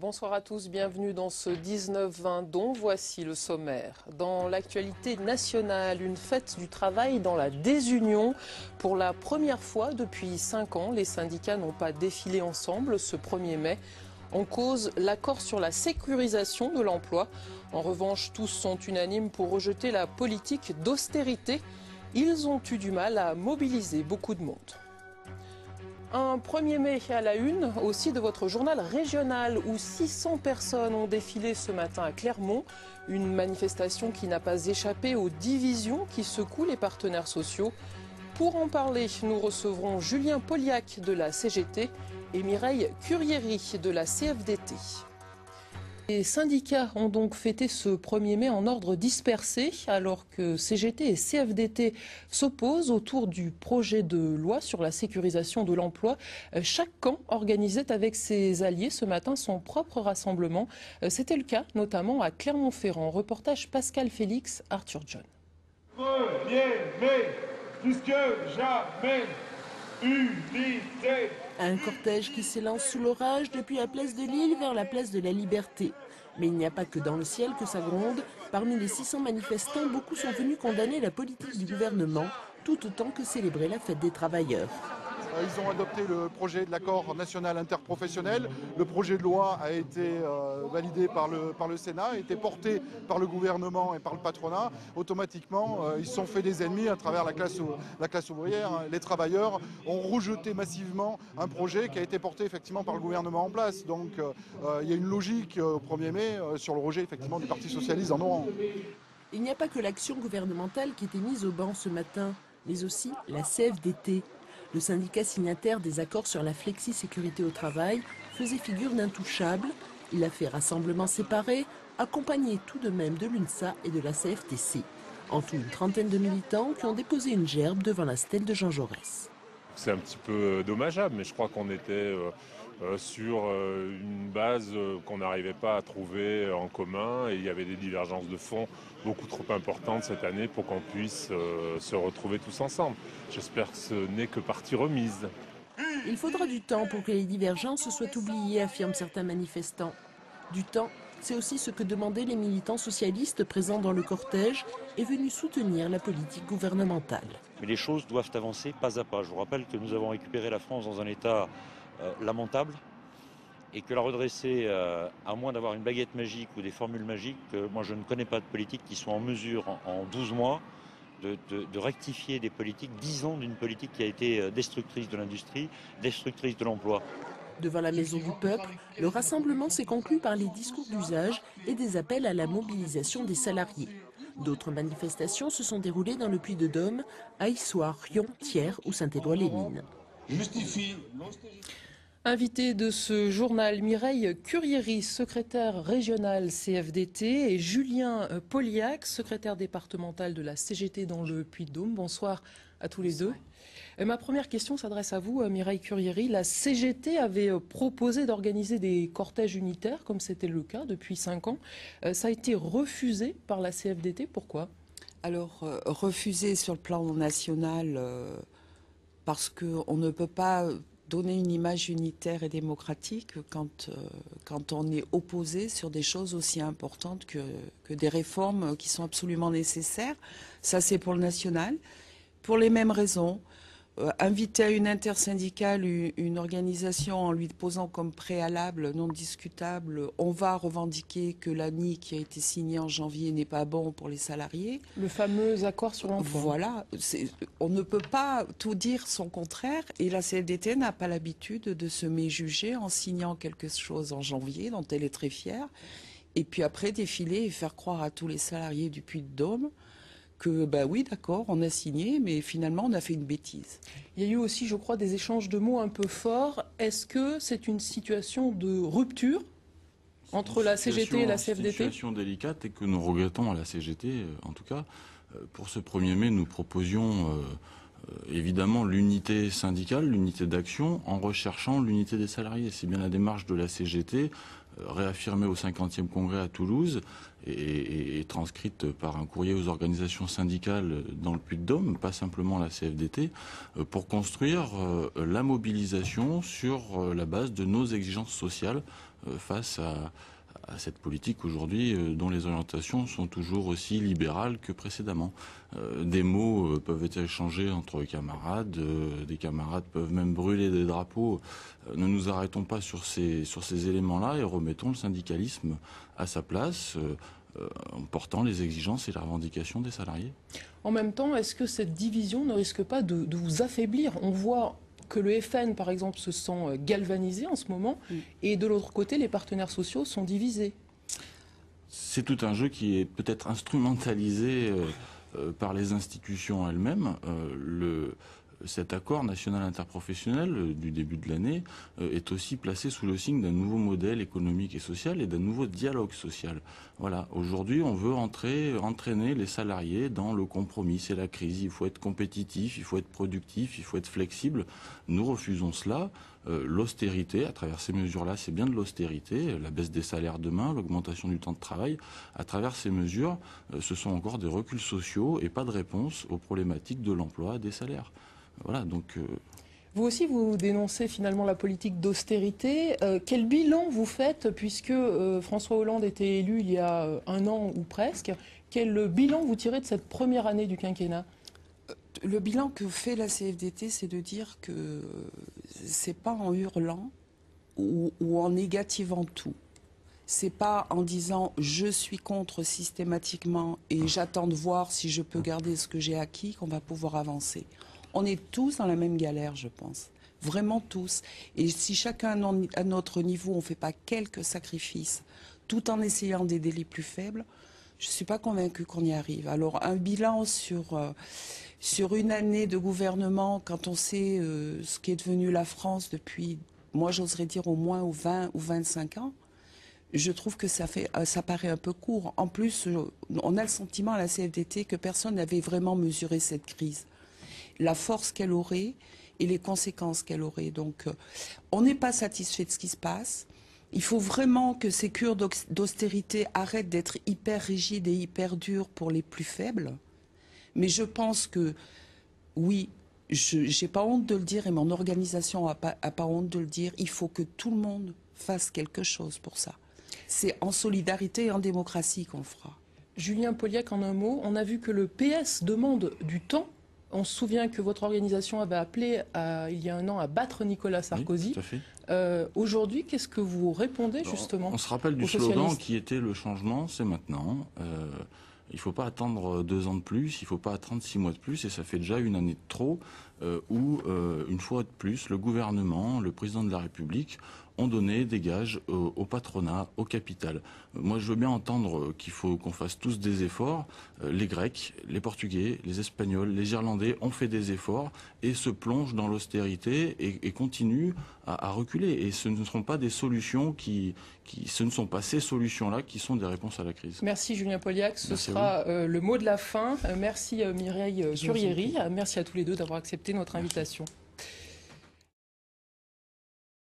Bonsoir à tous, bienvenue dans ce 19-20 dont voici le sommaire. Dans l'actualité nationale, une fête du travail dans la désunion. Pour la première fois depuis 5 ans, les syndicats n'ont pas défilé ensemble ce 1er mai. En cause, l'accord sur la sécurisation de l'emploi. En revanche, tous sont unanimes pour rejeter la politique d'austérité. Ils ont eu du mal à mobiliser beaucoup de monde. Un 1er mai à la une aussi de votre journal régional où 600 personnes ont défilé ce matin à Clermont. Une manifestation qui n'a pas échappé aux divisions qui secouent les partenaires sociaux. Pour en parler, nous recevrons Julien Poliac de la CGT et Mireille Curieri de la CFDT. Les syndicats ont donc fêté ce 1er mai en ordre dispersé, alors que CGT et CFDT s'opposent autour du projet de loi sur la sécurisation de l'emploi. Chaque camp organisait avec ses alliés ce matin son propre rassemblement. C'était le cas notamment à Clermont-Ferrand. Reportage Pascal Félix, Arthur John. 1er mai, plus que jamais, unité. Un cortège qui s'élance sous l'orage depuis la place de Lille vers la place de la Liberté. Mais il n'y a pas que dans le ciel que ça gronde. Parmi les 600 manifestants, beaucoup sont venus condamner la politique du gouvernement, tout autant que célébrer la fête des travailleurs. Ils ont adopté le projet de l'accord national interprofessionnel. Le projet de loi a été validé par le Sénat, a été porté par le gouvernement et par le patronat. Automatiquement, ils se sont fait des ennemis à travers la classe ouvrière. Les travailleurs ont rejeté massivement un projet qui a été porté effectivement par le gouvernement en place. Donc il y a une logique au 1er mai sur le rejet effectivement du Parti socialiste en nos rangs. Il n'y a pas que l'action gouvernementale qui était mise au banc ce matin, mais aussi la CFDT. Le syndicat signataire des accords sur la flexi-sécurité au travail faisait figure d'intouchable. Il a fait rassemblement séparé, accompagné tout de même de l'UNSA et de la CFTC. En tout, une trentaine de militants qui ont déposé une gerbe devant la stèle de Jean Jaurès. C'est un petit peu dommageable, mais je crois qu'on était sur une base qu'on n'arrivait pas à trouver en commun et il y avait des divergences de fond beaucoup trop importantes cette année pour qu'on puisse se retrouver tous ensemble. J'espère que ce n'est que partie remise. Il faudra du temps pour que les divergences soient oubliées, affirment certains manifestants. Du temps, c'est aussi ce que demandaient les militants socialistes présents dans le cortège et venus soutenir la politique gouvernementale. Mais les choses doivent avancer pas à pas. Je vous rappelle que nous avons récupéré la France dans un état lamentable et que la redresser, à moins d'avoir une baguette magique ou des formules magiques, moi je ne connais pas de politique qui soit en mesure en 12 mois de rectifier des politiques, 10 ans d'une politique qui a été destructrice de l'industrie, destructrice de l'emploi. Devant la Maison du Peuple, le rassemblement s'est conclu par les discours d'usage et des appels à la mobilisation des salariés. D'autres manifestations se sont déroulées dans le Puy-de-Dôme, à Issoire, Riom, Thiers ou Saint-Éloi-les-Mines. Invité de ce journal, Mireille Curieri, secrétaire régionale CFDT, et Julien Poliac, secrétaire départemental de la CGT dans le Puy-de-Dôme. Bonsoir à tous les deux. Ma première question s'adresse à vous, Mireille Curieri. La CGT avait proposé d'organiser des cortèges unitaires, comme c'était le cas depuis 5 ans. Ça a été refusé par la CFDT. Pourquoi ? Alors, refusé sur le plan national, parce qu'on ne peut pas donner une image unitaire et démocratique quand on est opposé sur des choses aussi importantes que des réformes qui sont absolument nécessaires. Ça, c'est pour le national. Pour les mêmes raisons, inviter à une intersyndicale une organisation en lui posant comme préalable non discutable, on va revendiquer que l'ANI qui a été signé en janvier n'est pas bon pour les salariés. Le fameux accord sur l'emploi. Voilà, on ne peut pas tout dire son contraire et la CFDT n'a pas l'habitude de se méjuger en signant quelque chose en janvier dont elle est très fière et puis après défiler et faire croire à tous les salariés du Puy-de-Dôme que, ben oui, d'accord, on a signé, mais finalement, on a fait une bêtise. Il y a eu aussi, je crois, des échanges de mots un peu forts. Est-ce que c'est une situation de rupture entre la CGT et la CFDT ? C'est une situation délicate et que nous regrettons à la CGT, en tout cas. Pour ce 1er mai, nous proposions évidemment l'unité syndicale, l'unité d'action, en recherchant l'unité des salariés. C'est bien la démarche de la CGT, réaffirmée au 50e congrès à Toulouse et transcrite par un courrier aux organisations syndicales dans le Puy-de-Dôme, pas simplement la CFDT, pour construire la mobilisation sur la base de nos exigences sociales face à cette politique aujourd'hui dont les orientations sont toujours aussi libérales que précédemment. Des mots peuvent être échangés entre camarades, des camarades peuvent même brûler des drapeaux. Ne nous arrêtons pas sur ces éléments-là et remettons le syndicalisme à sa place en portant les exigences et les revendications des salariés. En même temps, est-ce que cette division ne risque pas de vous affaiblir? On voit que le FN, par exemple, se sent galvanisé en ce moment, et de l'autre côté, les partenaires sociaux sont divisés. C'est tout un jeu qui est peut-être instrumentalisé par les institutions elles-mêmes. Cet accord national interprofessionnel du début de l'année est aussi placé sous le signe d'un nouveau modèle économique et social et d'un nouveau dialogue social. Voilà, aujourd'hui on veut entraîner les salariés dans le compromis, c'est la crise, il faut être compétitif, il faut être productif, il faut être flexible. Nous refusons cela. L'austérité, à travers ces mesures-là, c'est bien de l'austérité, la baisse des salaires demain, l'augmentation du temps de travail. À travers ces mesures, ce sont encore des reculs sociaux et pas de réponse aux problématiques de l'emploi, des salaires. Voilà, donc... Vous aussi, vous dénoncez finalement la politique d'austérité. Quel bilan vous faites, puisque François Hollande était élu il y a un an ou presque? Quel bilan vous tirez de cette première année du quinquennat? Le bilan que fait la CFDT, c'est de dire que c'est pas en hurlant ou en négativant tout. C'est pas en disant je suis contre systématiquement et j'attends de voir si je peux garder ce que j'ai acquis qu'on va pouvoir avancer. On est tous dans la même galère, je pense. Vraiment tous. Et si chacun à notre niveau, on ne fait pas quelques sacrifices, tout en essayant d'aider les plus faibles, je ne suis pas convaincue qu'on y arrive. Alors un bilan sur une année de gouvernement, quand on sait ce qui est devenu la France depuis, moi j'oserais dire au moins 20 ou 25 ans, je trouve que ça paraît un peu court. En plus, on a le sentiment à la CFDT que personne n'avait vraiment mesuré cette crise, la force qu'elle aurait et les conséquences qu'elle aurait. Donc on n'est pas satisfait de ce qui se passe. Il faut vraiment que ces cures d'austérité arrêtent d'être hyper rigides et hyper dures pour les plus faibles. Mais je pense que, oui, je n'ai pas honte de le dire et mon organisation n'a pas honte de le dire, il faut que tout le monde fasse quelque chose pour ça. C'est en solidarité et en démocratie qu'on le fera. Julien Polliac, en un mot, on a vu que le PS demande du temps. On se souvient que votre organisation avait appelé il y a un an à battre Nicolas Sarkozy. Oui, tout à fait. Aujourd'hui, qu'est-ce que vous répondez justement? On se rappelle du slogan qui était le changement, c'est maintenant. Il ne faut pas attendre 2 ans de plus, il ne faut pas attendre 6 mois de plus, et ça fait déjà une année de trop où, une fois de plus, le gouvernement, le président de la République ont donné des gages au patronat, au capital. Moi, je veux bien entendre qu'il faut qu'on fasse tous des efforts. Les Grecs, les Portugais, les Espagnols, les Irlandais ont fait des efforts et se plongent dans l'austérité et continuent à reculer. Et ce ne seront pas des solutions ce ne sont pas ces solutions-là qui sont des réponses à la crise. Merci Julien Polliac. Ce sera le mot de la fin. Merci Mireille Currieri. Merci à tous les deux d'avoir accepté notre invitation.